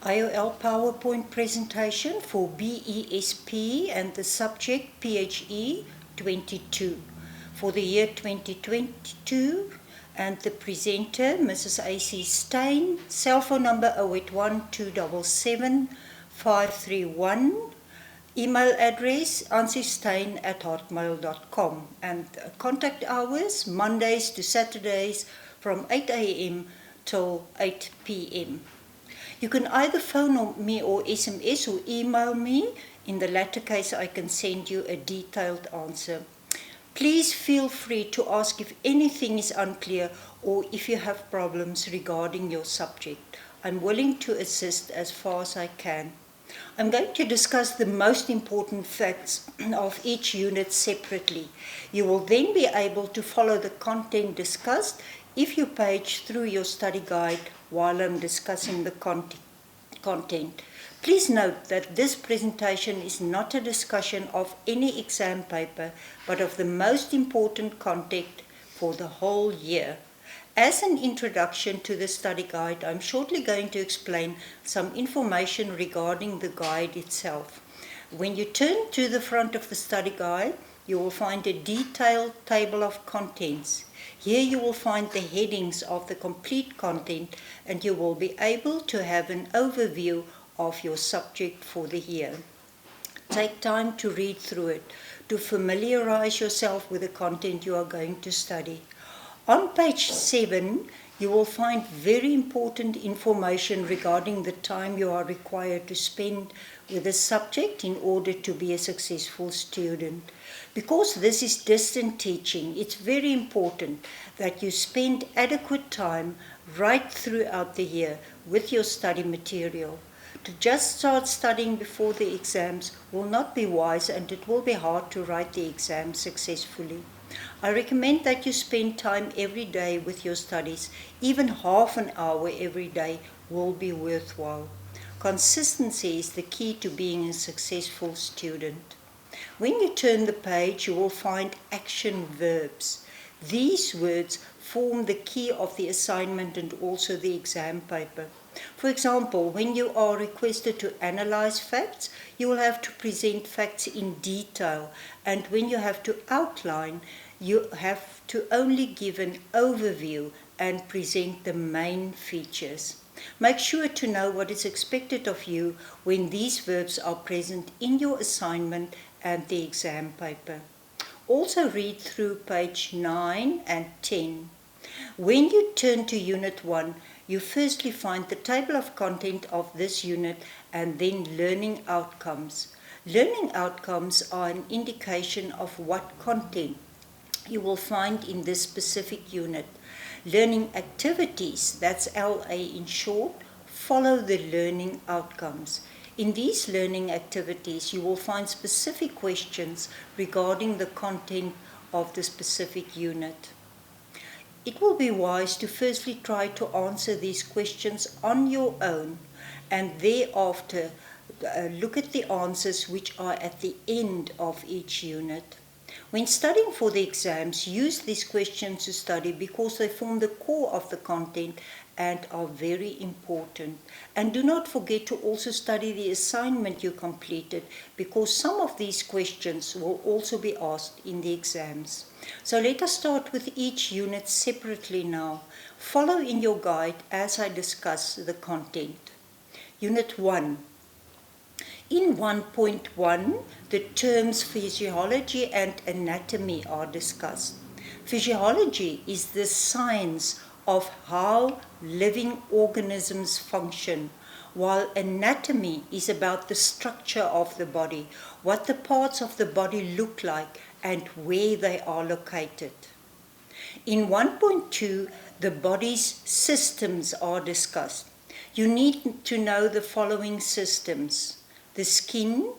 IOL PowerPoint presentation for BESP and the subject PHE22 for the year 2022, and the presenter Mrs. A.C. Stein, cell phone number 081 277 531, email address ansiestein@hotmail.com, and contact hours Mondays to Saturdays from 8 a.m. till 8 p.m. You can either phone me or SMS or email me. In the latter case, I can send you a detailed answer. Please feel free to ask if anything is unclear or if you have problems regarding your subject. I'm willing to assist as far as I can. I'm going to discuss the most important facts of each unit separately. You will then be able to follow the content discussed if you page through your study guide while I'm discussing the content. Please note that this presentation is not a discussion of any exam paper, but of the most important content for the whole year. As an introduction to the study guide, I'm shortly going to explain some information regarding the guide itself. When you turn to the front of the study guide, you will find a detailed table of contents. Here you will find the headings of the complete content, and you will be able to have an overview of your subject for the year. Take time to read through it, to familiarize yourself with the content you are going to study. On page 7, you will find very important information regarding the time you are required to spend with the subject in order to be a successful student. Because this is distant teaching, it's very important that you spend adequate time right throughout the year with your study material. To just start studying before the exams will not be wise, and it will be hard to write the exam successfully. I recommend that you spend time every day with your studies. Even half an hour every day will be worthwhile. Consistency is the key to being a successful student. When you turn the page, you will find action verbs. These words form the key of the assignment and also the exam paper. For example, when you are requested to analyze facts, you will have to present facts in detail, and when you have to outline, you have to only give an overview and present the main features. Make sure to know what is expected of you when these verbs are present in your assignment and the exam paper. Also read through page 9 and 10. When you turn to Unit 1, you firstly find the table of content of this unit and then learning outcomes. Learning outcomes are an indication of what content you will find in this specific unit. Learning activities, that's LA in short, follow the learning outcomes. In these learning activities, you will find specific questions regarding the content of the specific unit. It will be wise to firstly try to answer these questions on your own, and thereafter look at the answers which are at the end of each unit. When studying for the exams, use these questions to study because they form the core of the content and are very important. And do not forget to also study the assignment you completed, because some of these questions will also be asked in the exams. So let us start with each unit separately now. Follow in your guide as I discuss the content. Unit 1. In 1.1, the terms physiology and anatomy are discussed. Physiology is the science of how living organisms function, while anatomy is about the structure of the body, what the parts of the body look like and where they are located. In 1.2, the body's systems are discussed. You need to know the following systems: the skin,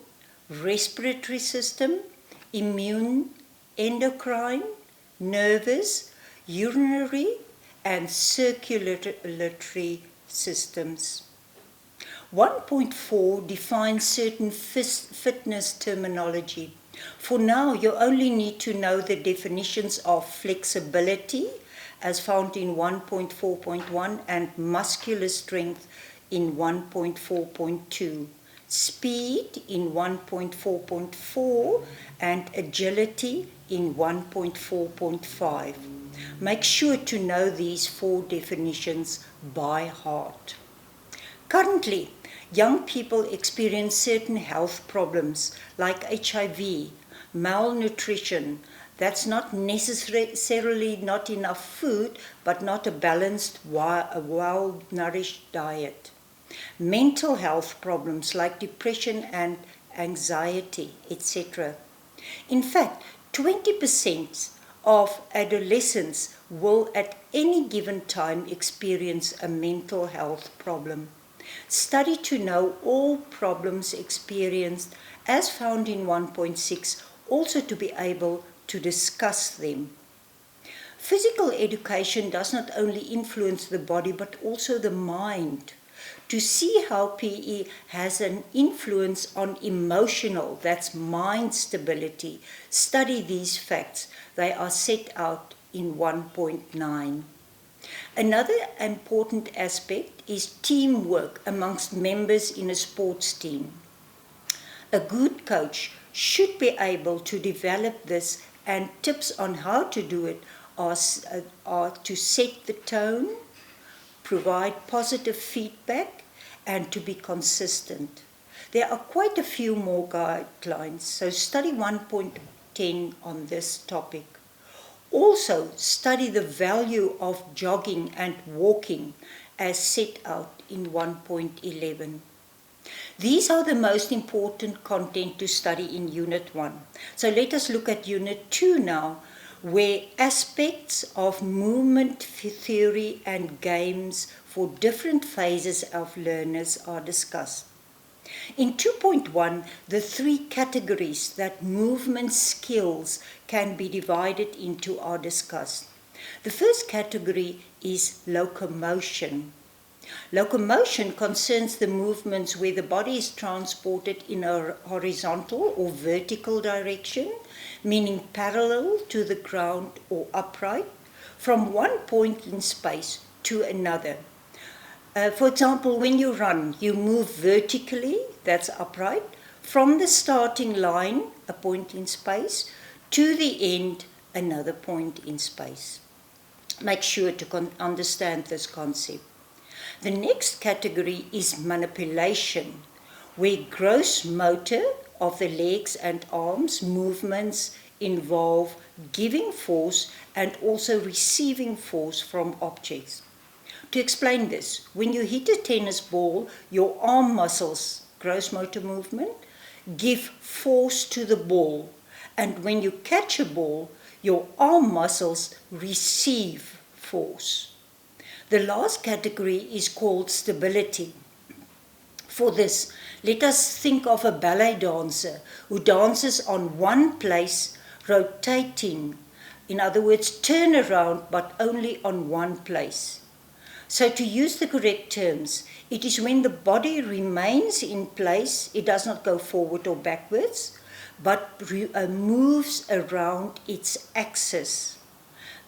respiratory system, immune, endocrine, nervous, urinary, and circulatory systems. 1.4 defines certain fitness terminology. For now, you only need to know the definitions of flexibility, as found in 1.4.1, and muscular strength in 1.4.2, speed in 1.4.4, and agility in 1.4.5. Make sure to know these 4 definitions by heart. Currently, young people experience certain health problems like HIV, malnutrition, that's not necessarily not enough food, but not a balanced, well-nourished diet. Mental health problems like depression and anxiety, etc. In fact, 20% of adolescents will at any given time experience a mental health problem. Study to know all problems experienced as found in 1.6, also to be able to discuss them. Physical education does not only influence the body but also the mind. To see how PE has an influence on emotional, that's mind stability, study these facts. They are set out in 1.9. Another important aspect is teamwork amongst members in a sports team. A good coach should be able to develop this, and tips on how to do it are to set the tone, provide positive feedback, and to be consistent. There are quite a few more guidelines, so study 1.10 on this topic. Also, study the value of jogging and walking as set out in 1.11. These are the most important content to study in Unit 1. So let us look at Unit 2 now, where aspects of movement theory and games for different phases of learners are discussed. In 2.1, the 3 categories that movement skills can be divided into are discussed. The first category is locomotion. Locomotion concerns the movements where the body is transported in a horizontal or vertical direction, meaning parallel to the ground or upright, from one point in space to another. For example, when you run, you move vertically, that's upright, from the starting line, a point in space, to the end, another point in space. Make sure to understand this concept. The next category is manipulation, where gross motor of the legs and arms movements involve giving force and also receiving force from objects. To explain this, when you hit a tennis ball, your arm muscles, gross motor movement, give force to the ball. And when you catch a ball, your arm muscles receive force. The last category is called stability. For this, let us think of a ballet dancer who dances on one place, rotating. In other words, turn around, but only on one place. So to use the correct terms, it is when the body remains in place, it does not go forward or backwards, but moves around its axis.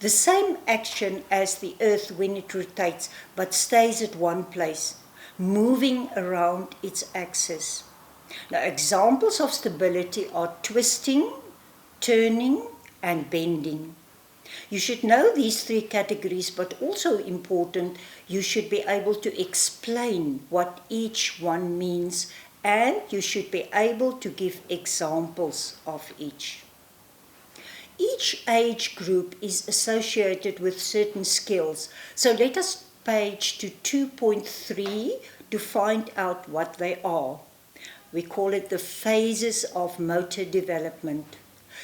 The same action as the earth when it rotates, but stays at one place, moving around its axis. Now, examples of stability are twisting, turning, and bending. You should know these 3 categories, but also important, you should be able to explain what each one means, and you should be able to give examples of each. Each age group is associated with certain skills, so let us page to 2.3 to find out what they are. We call it the phases of motor development.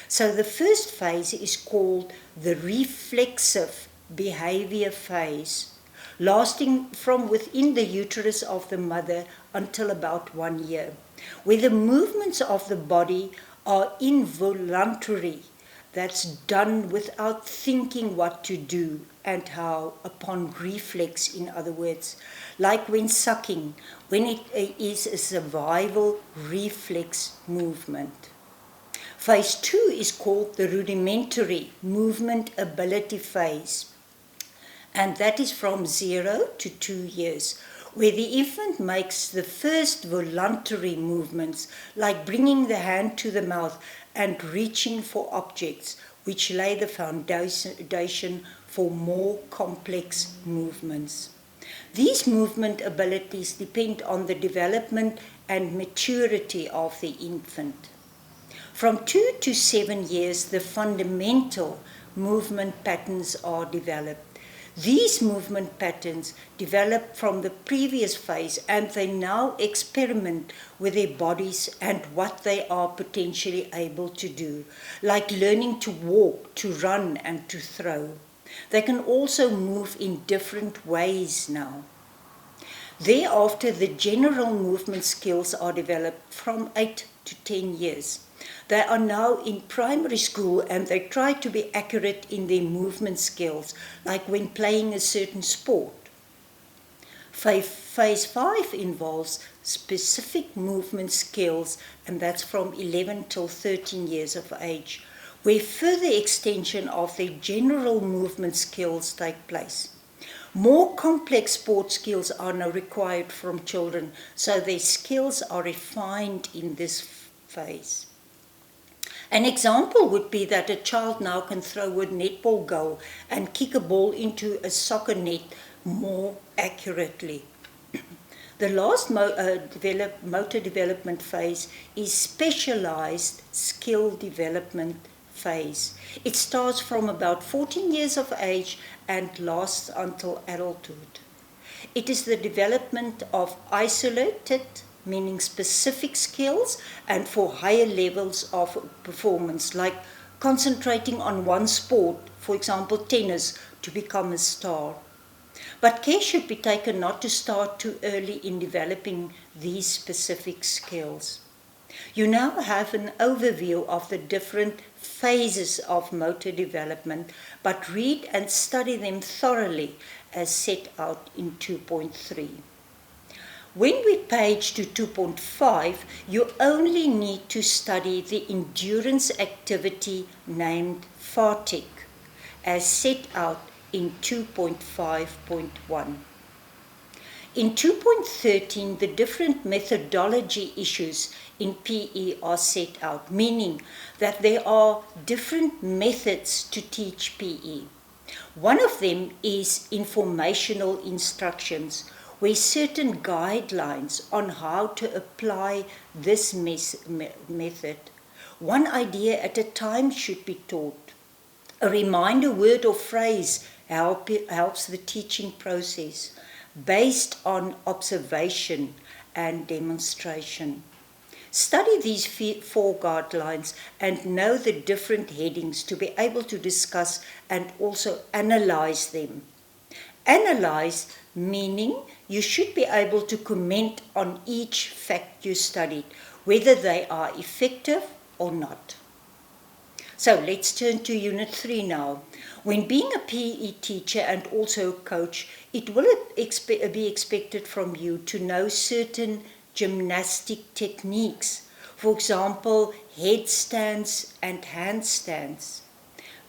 So the first phase is called the reflexive behavior phase, lasting from within the uterus of the mother until about 1 year, where the movements of the body are involuntary. That's done without thinking what to do and how, upon reflex, in other words, like when sucking, when it is a survival reflex movement. Phase 2 is called the rudimentary movement ability phase, and that is from 0 to 2 years, where the infant makes the first voluntary movements, like bringing the hand to the mouth and reaching for objects, which lay the foundation for more complex movements. These movement abilities depend on the development and maturity of the infant. From 2 to 7 years, the fundamental movement patterns are developed. These movement patterns develop from the previous phase, and they now experiment with their bodies and what they are potentially able to do, like learning to walk, to run, and to throw. They can also move in different ways now. Thereafter, the general movement skills are developed from 8 to 10 years. They are now in primary school and they try to be accurate in their movement skills, like when playing a certain sport. Phase 5 involves specific movement skills, and that's from 11 till 13 years of age, where further extension of their general movement skills take place. More complex sport skills are now required from children, so their skills are refined in this phase. An example would be that a child now can throw a netball goal and kick a ball into a soccer net more accurately. The last motor development phase is specialized skill development phase. It starts from about 14 years of age and lasts until adulthood. It is the development of isolated, meaning specific skills, and for higher levels of performance, like concentrating on one sport, for example tennis, to become a star. But care should be taken not to start too early in developing these specific skills. You now have an overview of the different phases of motor development, but read and study them thoroughly as set out in 2.3. When we page to 2.5, you only need to study the endurance activity named fatigue, as set out in 2.5.1. In 2.13, the different methodology issues in PE are set out, meaning that there are different methods to teach PE. One of them is informational instructions, where certain guidelines on how to apply this method, one idea at a time, should be taught. A reminder word or phrase helps the teaching process based on observation and demonstration. Study these 4 guidelines and know the different headings to be able to discuss and also analyze them. Analyze meaning you should be able to comment on each fact you studied, whether they are effective or not. So let's turn to Unit 3 now. When being a PE teacher and also a coach, it will be expected from you to know certain gymnastic techniques. For example, headstands and handstands.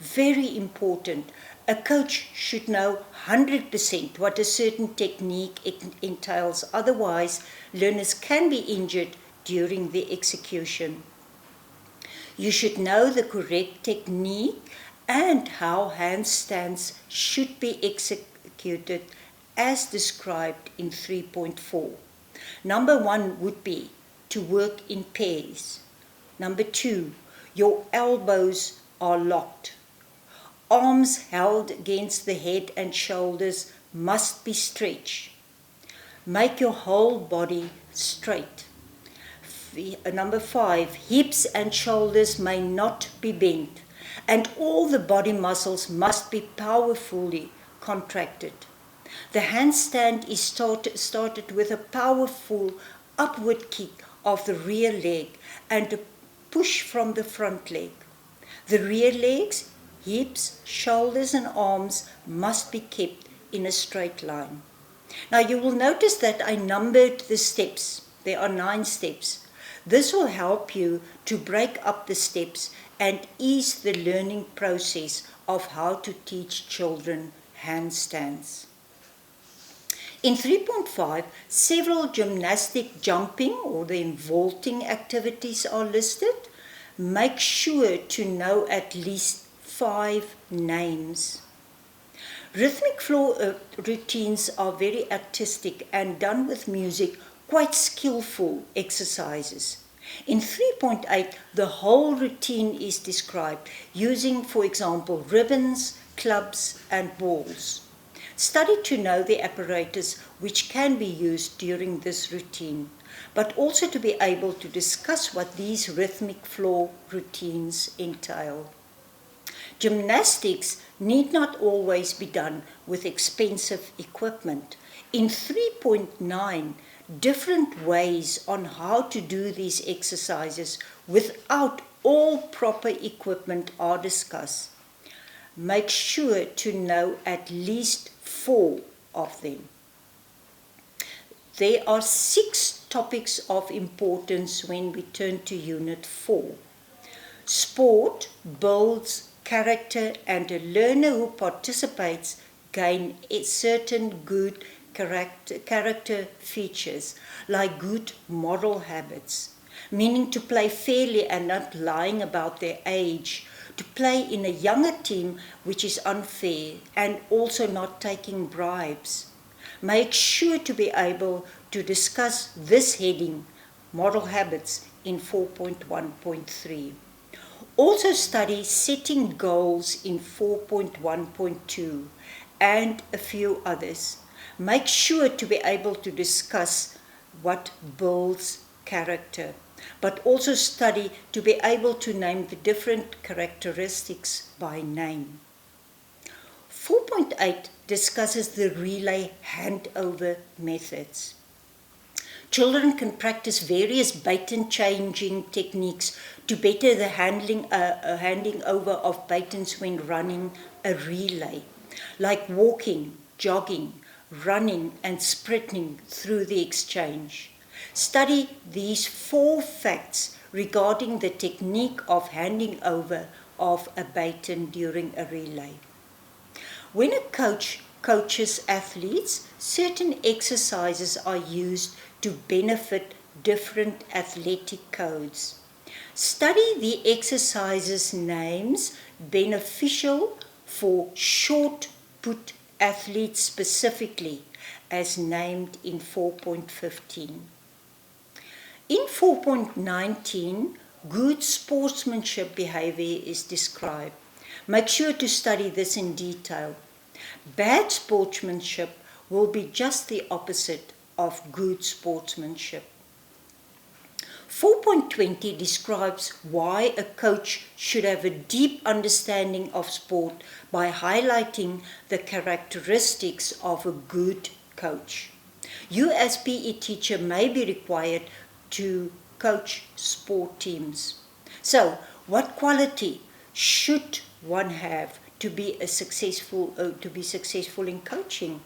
Very important. A coach should know 100% what a certain technique entails. Otherwise, learners can be injured during the execution. You should know the correct technique and how handstands should be executed as described in 3.4. Number 1 would be to work in pairs. Number 2, your elbows are locked. Arms held against the head and shoulders must be stretched. Make your whole body straight. Number 5, hips and shoulders may not be bent, and all the body muscles must be powerfully contracted. The handstand is started with a powerful upward kick of the rear leg and a push from the front leg. The rear legs, hips, shoulders and arms must be kept in a straight line. Now you will notice that I numbered the steps. There are 9 steps. This will help you to break up the steps and ease the learning process of how to teach children handstands. In 3.5, several gymnastic jumping or then vaulting activities are listed. Make sure to know at least 5 names. Rhythmic floor routines are very artistic and done with music, quite skillful exercises. In 3.8, the whole routine is described using, for example, ribbons, clubs and balls. Study to know the apparatus which can be used during this routine, but also to be able to discuss what these rhythmic floor routines entail. Gymnastics need not always be done with expensive equipment. In 3.9, different ways on how to do these exercises without all proper equipment are discussed. Make sure to know at least 4 of them. There are 6 topics of importance when we turn to Unit 4. Sport builds character and a learner who participates gain certain good character features like good moral habits, meaning to play fairly and not lying about their age, to play in a younger team which is unfair and also not taking bribes. Make sure to be able to discuss this heading, moral habits, in 4.1.3. Also study setting goals in 4.1.2 and a few others. Make sure to be able to discuss what builds character, but also study to be able to name the different characteristics by name. 4.8 discusses the relay handover methods. Children can practice various baton changing techniques to better the handing over of batons when running a relay, like walking, jogging, running and sprinting through the exchange. Study these 4 facts regarding the technique of handing over of a baton during a relay. When a coach coaches athletes, certain exercises are used to benefit different athletic codes. Study the exercises names beneficial for short put athletes specifically, as named in 4.15. In 4.19, good sportsmanship behavior is described. Make sure to study this in detail. Bad sportsmanship will be just the opposite of good sportsmanship. 4.20 describes why a coach should have a deep understanding of sport by highlighting the characteristics of a good coach. You as PE teacher may be required to coach sport teams. So, what quality should one have to be successful in coaching?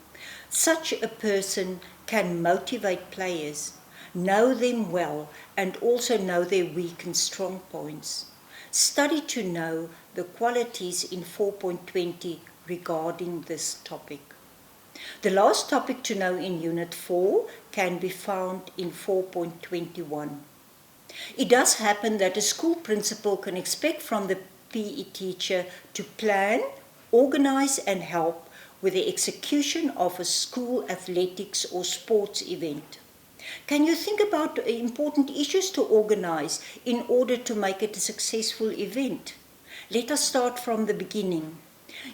Such a person can motivate players, know them well, and also know their weak and strong points. Study to know the qualities in 4.20 regarding this topic. The last topic to know in Unit 4 can be found in 4.21. It does happen that a school principal can expect from the PE teacher to plan, organize, and help with the execution of a school athletics or sports event. Can you think about important issues to organize in order to make it a successful event? Let us start from the beginning.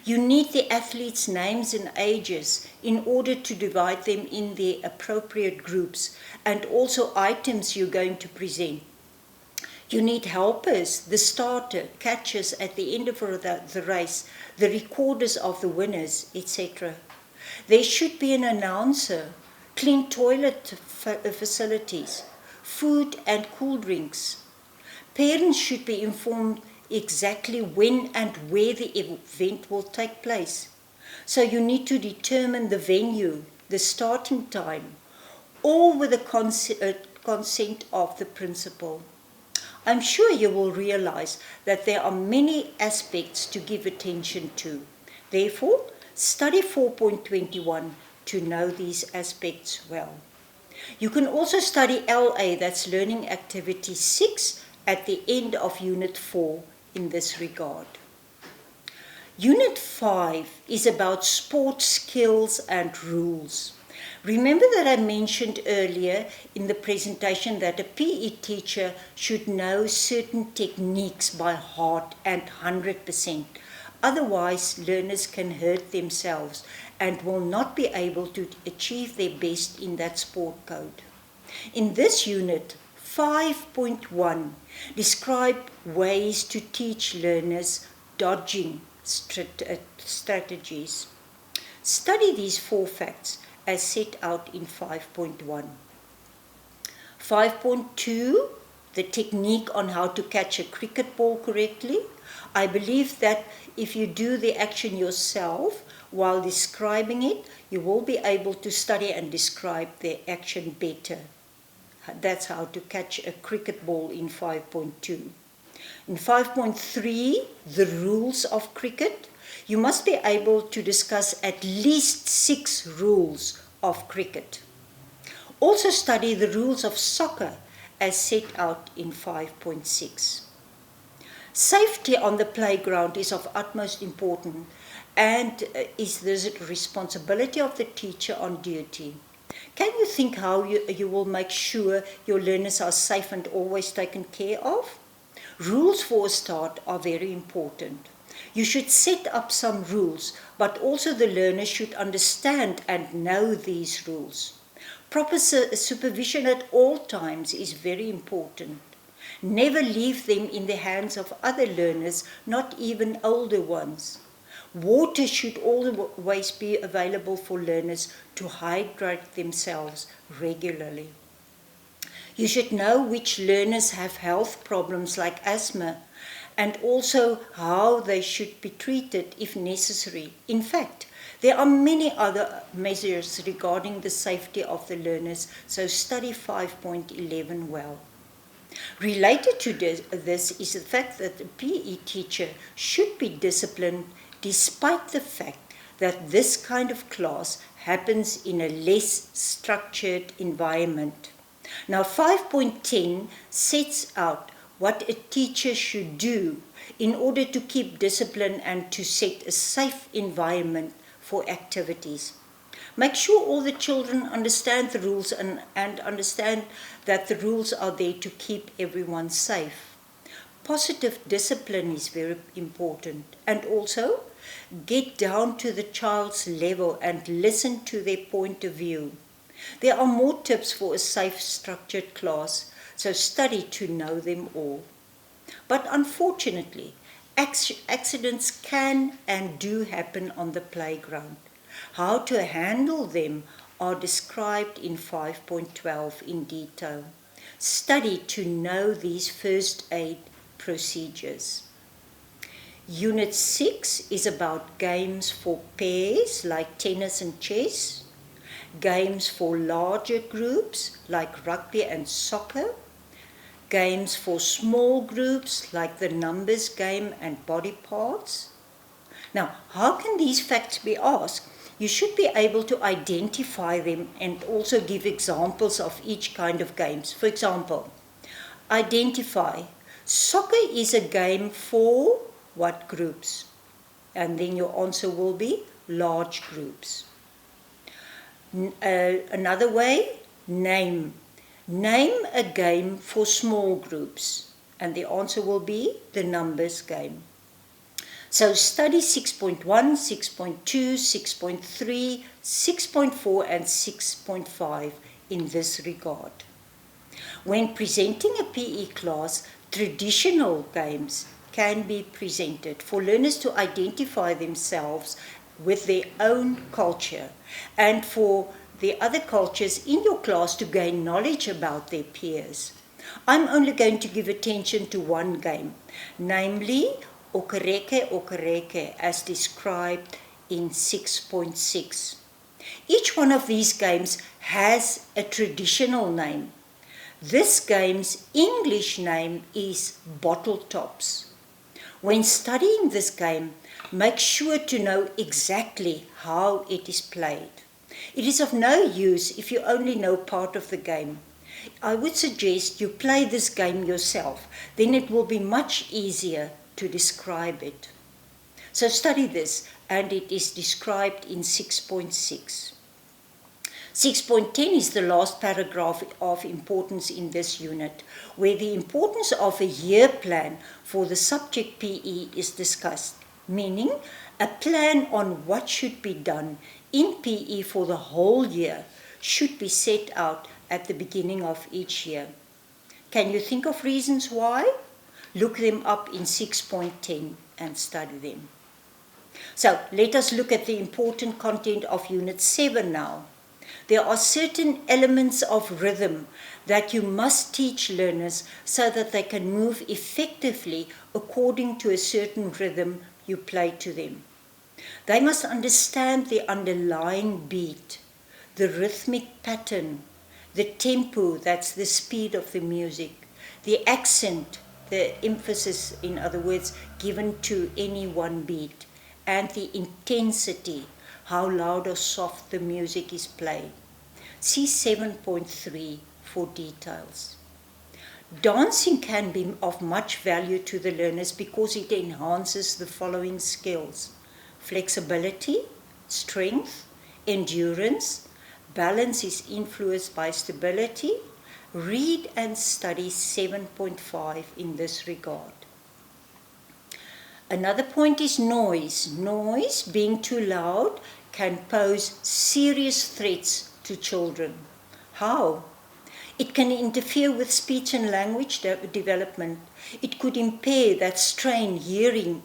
You need the athletes' names and ages in order to divide them in their appropriate groups and also items you're going to present. You need helpers, the starter, catchers at the end of the race, the recorders of the winners, etc. There should be an announcer, clean toilet facilities, food and cool drinks. Parents should be informed exactly when and where the event will take place. So you need to determine the venue, the starting time, all with the consent of the principal. I'm sure you will realize that there are many aspects to give attention to. Therefore, study 4.21 to know these aspects well. You can also study LA, that's Learning Activity 6, at the end of Unit 4 in this regard. Unit 5 is about sport skills and rules. Remember that I mentioned earlier in the presentation that a PE teacher should know certain techniques by heart and 100%. Otherwise, learners can hurt themselves and will not be able to achieve their best in that sport code. In this unit, 5.1 describe ways to teach learners dodging strategies. Study these 4 facts as set out in 5.1. 5.2, the technique on how to catch a cricket ball correctly. I believe that if you do the action yourself while describing it, you will be able to study and describe the action better. That's how to catch a cricket ball in 5.2. In 5.3, the rules of cricket. You must be able to discuss at least 6 rules of cricket. Also study the rules of soccer as set out in 5.6. Safety on the playground is of utmost importance and is the responsibility of the teacher on duty. Can you think how you will make sure your learners are safe and always taken care of? Rules for a start are very important. You should set up some rules, but also the learners should understand and know these rules. Proper supervision at all times is very important. Never leave them in the hands of other learners, not even older ones. Water should always be available for learners to hydrate themselves regularly. You should know which learners have health problems like asthma and also how they should be treated if necessary. In fact, there are many other measures regarding the safety of the learners, so study 5.11 well. Related to this is the fact that the PE teacher should be disciplined despite the fact that this kind of class happens in a less structured environment. Now 5.10 sets out what a teacher should do in order to keep discipline and to set a safe environment for activities. Make sure all the children understand the rules and understand that the rules are there to keep everyone safe. Positive discipline is very important, and also get down to the child's level and listen to their point of view. There are more tips for a safe, structured class, so study to know them all. But unfortunately, accidents can and do happen on the playground. How to handle them are described in 5.12 in detail. Study to know these first aid procedures. Unit 6 is about games for pairs like tennis and chess, games for larger groups like rugby and soccer, games for small groups like the numbers game and body parts. Now, how can these facts be asked? You should be able to identify them and also give examples of each kind of games. For example, identify. Soccer is a game for what groups? And then your answer will be large groups. Another way, name. Name a game for small groups. And the answer will be the numbers game. So study 6.1, 6.2, 6.3, 6.4 and 6.5 in this regard. When presenting a PE class, traditional games can be presented for learners to identify themselves with their own culture and for the other cultures in your class to gain knowledge about their peers. I'm only going to give attention to one game, namely Okereke as described in 6.6. Each one of these games has a traditional name. This game's English name is Bottle Tops. When studying this game, make sure to know exactly how it is played. It is of no use if you only know part of the game. I would suggest you play this game yourself, then it will be much easier to describe it. So study this, and it is described in 6.6. 6.10 is the last paragraph of importance in this unit, where the importance of a year plan for the subject PE is discussed, meaning a plan on what should be done in PE for the whole year should be set out at the beginning of each year. Can you think of reasons why? Look them up in 6.10 and study them. So let us look at the important content of Unit 7 now. There are certain elements of rhythm that you must teach learners so that they can move effectively according to a certain rhythm you play to them. They must understand the underlying beat, the rhythmic pattern, the tempo, that's the speed of the music, the accent, the emphasis, in other words, given to any one beat, and the intensity, how loud or soft the music is played. See 7.3 for details. Dancing can be of much value to the learners because it enhances the following skills: flexibility, strength, endurance. Balance is influenced by stability. Read and study 7.5 in this regard. Another point is noise. Noise, being too loud, can pose serious threats to children. How? It can interfere with speech and language development. It could impair that strain hearing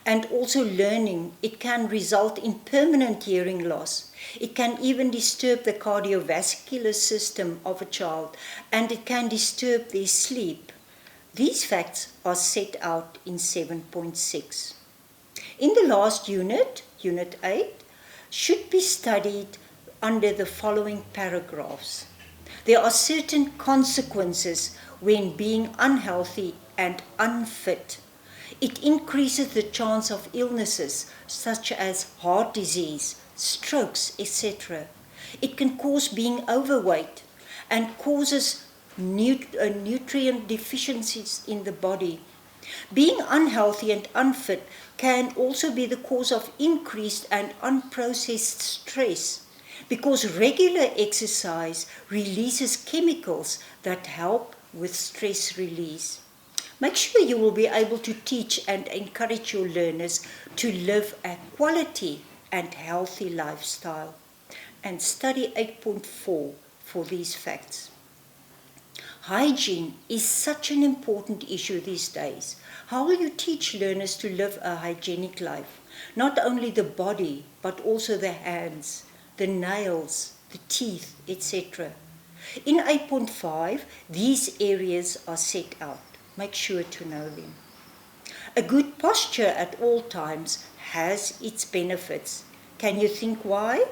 and also learning. It can result in permanent hearing loss. It can even disturb the cardiovascular system of a child, and it can disturb their sleep. These facts are set out in 7.6. In the last unit, Unit 8, should be studied under the following paragraphs. There are certain consequences when being unhealthy and unfit. It increases the chance of illnesses such as heart disease, strokes, etc. It can cause being overweight and causes nutrient deficiencies in the body. Being unhealthy and unfit can also be the cause of increased and unprocessed stress, because regular exercise releases chemicals that help with stress release. Make sure you will be able to teach and encourage your learners to live a quality and healthy lifestyle. And study 8.4 for these facts. Hygiene is such an important issue these days. How will you teach learners to live a hygienic life? Not only the body, but also the hands, the nails, the teeth, etc. In 8.5, these areas are set out. Make sure to know them. A good posture at all times has its benefits. Can you think why?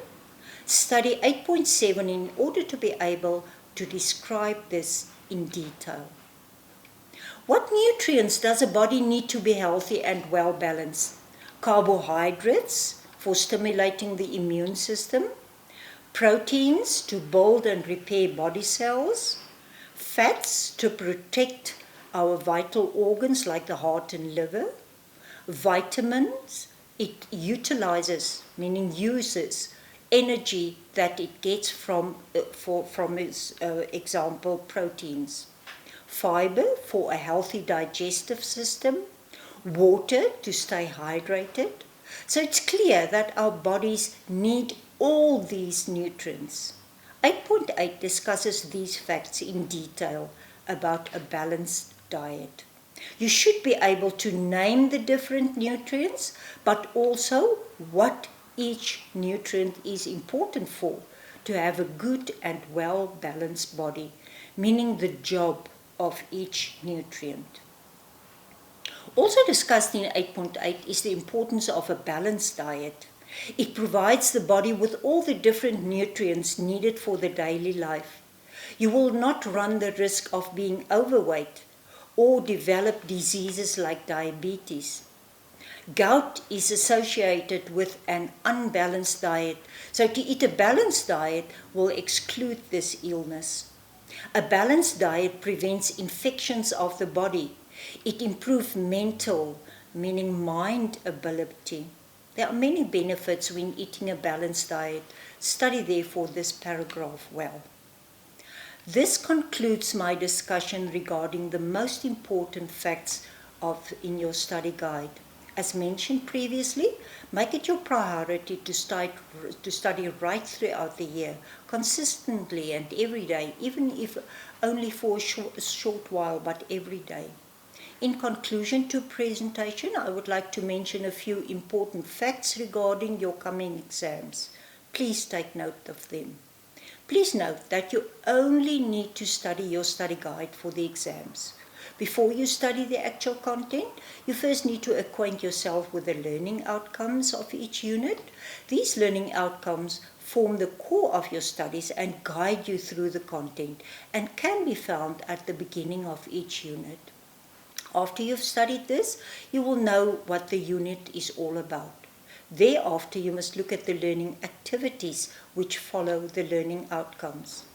Study 8.7 in order to be able to describe this in detail. What nutrients does a body need to be healthy and well balanced? Carbohydrates for stimulating the immune system, proteins to build and repair body cells, fats to protect our vital organs like the heart and liver, vitamins, it utilizes, meaning uses, energy that it gets from example, proteins. Fiber for a healthy digestive system, water to stay hydrated. So it's clear that our bodies need all these nutrients. 8.8 discusses these facts in detail about a balanced diet. You should be able to name the different nutrients, but also what each nutrient is important for to have a good and well-balanced body, meaning the job of each nutrient. Also discussed in 8.8 is the importance of a balanced diet. It provides the body with all the different nutrients needed for the daily life. You will not run the risk of being overweight or develop diseases like diabetes. Gout is associated with an unbalanced diet, so to eat a balanced diet will exclude this illness. A balanced diet prevents infections of the body. It improves mental, meaning mind ability. There are many benefits when eating a balanced diet. Study therefore this paragraph well. This concludes my discussion regarding the most important facts in your study guide. As mentioned previously, make it your priority to study right throughout the year, consistently and every day, even if only for a short while, but every day. In conclusion to presentation, I would like to mention a few important facts regarding your coming exams. Please take note of them. Please note that you only need to study your study guide for the exams. Before you study the actual content, you first need to acquaint yourself with the learning outcomes of each unit. These learning outcomes form the core of your studies and guide you through the content and can be found at the beginning of each unit. After you've studied this, you will know what the unit is all about. Thereafter, you must look at the learning activities which follow the learning outcomes.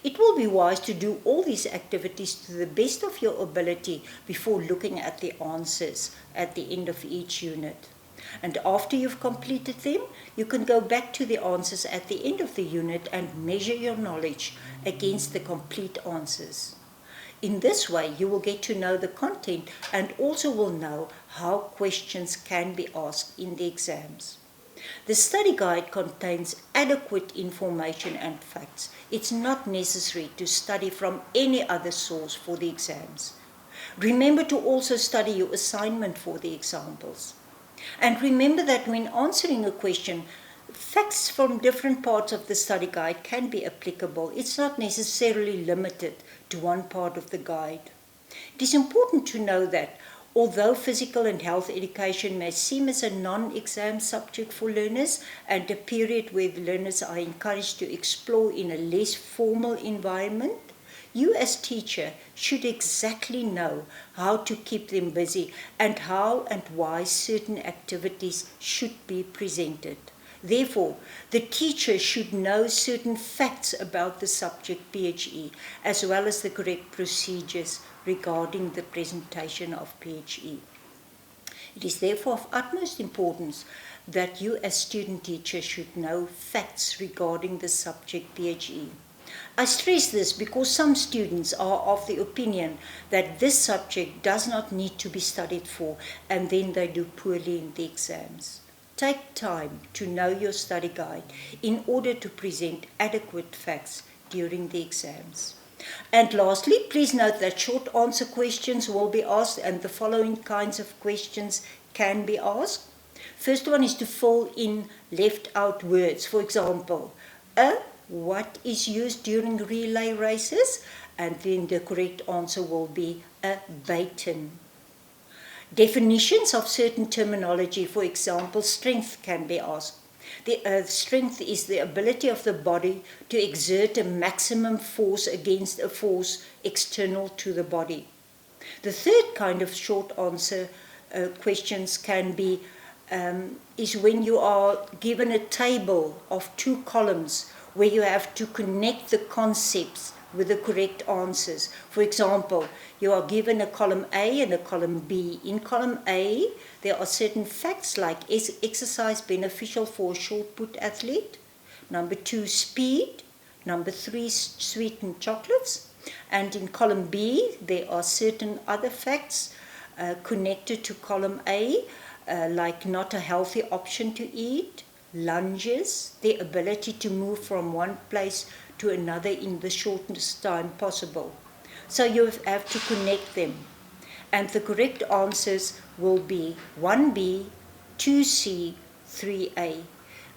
It will be wise to do all these activities to the best of your ability before looking at the answers at the end of each unit. And after you've completed them, you can go back to the answers at the end of the unit and measure your knowledge against the complete answers. In this way, you will get to know the content and also will know how questions can be asked in the exams. The study guide contains adequate information and facts. It's not necessary to study from any other source for the exams. Remember to also study your assignment for the examples. And remember that when answering a question, facts from different parts of the study guide can be applicable. It's not necessarily limited to one part of the guide. It is important to know that although physical and health education may seem as a non-exam subject for learners and a period where the learners are encouraged to explore in a less formal environment, you as teacher should exactly know how to keep them busy and how and why certain activities should be presented. Therefore, the teacher should know certain facts about the subject PHE, as well as the correct procedures regarding the presentation of PHE. It is therefore of utmost importance that you as student teacher should know facts regarding the subject PHE. I stress this because some students are of the opinion that this subject does not need to be studied for, and then they do poorly in the exams. Take time to know your study guide in order to present adequate facts during the exams. And lastly, please note that short answer questions will be asked, and the following kinds of questions can be asked. First one is to fill in left out words. For example, what is used during relay races? And then the correct answer will be a baton. Definitions of certain terminology, for example, strength can be asked. Strength is the ability of the body to exert a maximum force against a force external to the body. The third kind of short answer questions can be is when you are given a table of 2 columns where you have to connect the concepts with the correct answers. For example, you are given a column A and a column B. In column A, there are certain facts like exercise beneficial for a short put athlete. Number 2, speed. Number 3, sweetened chocolates. And in column B, there are certain other facts connected to column A, like not a healthy option to eat, lunges, the ability to move from one place to another in the shortest time possible. So you have to connect them. And the correct answers will be 1B, 2C, 3A.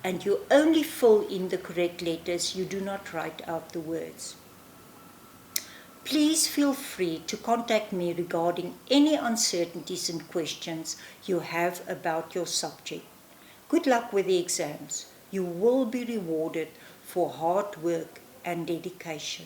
And you only fill in the correct letters, you do not write out the words. Please feel free to contact me regarding any uncertainties and questions you have about your subject. Good luck with the exams. You will be rewarded for hard work and dedication.